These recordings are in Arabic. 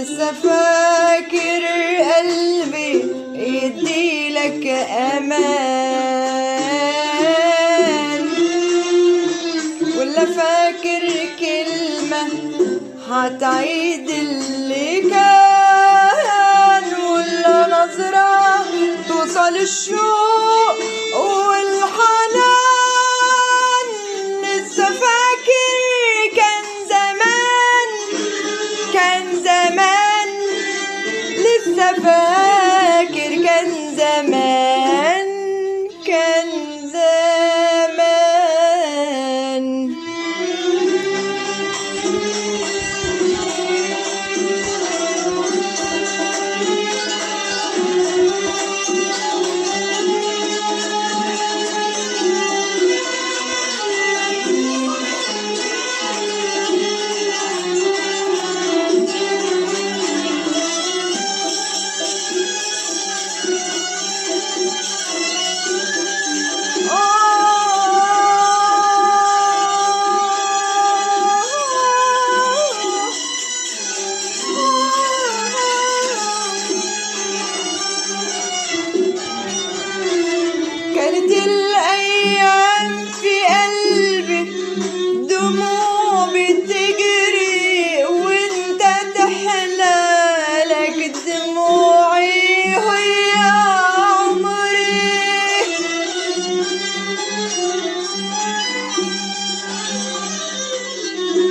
لسه فاكر قلبي يديلك امان، ولا فاكر كلمة هتعيد اللي كان، ولا نظرة توصل الشوق والحنان. لسه فاكر كان زمان، كان زمان، لسه فاكر كان زمان، كان زمان. كانت الأيام في قلبي دموع بتجري، وانت تحلالك دموعي هي عمري.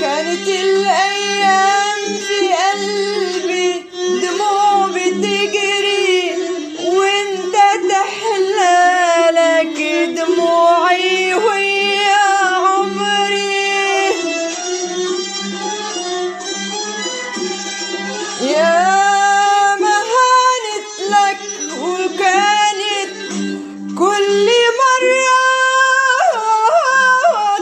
كانت الأيام في قلبي دموع بتجري، وانت تحلالك دموعي وهي عمري. يا ما هانت لك وكانت كل مرة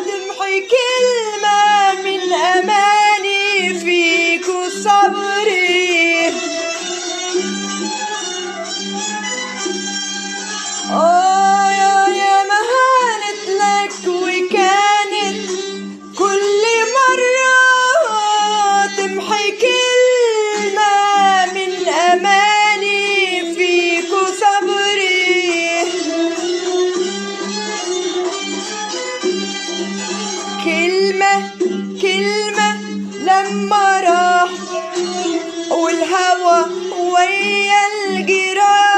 تمحي كلمة من أماني فيك وصبري. يا ما هانت لك وكانت كل مرة تمحي كلمة من أماني فيك وصبري. كلمة كلمة لما راح والهوى ويا الجراح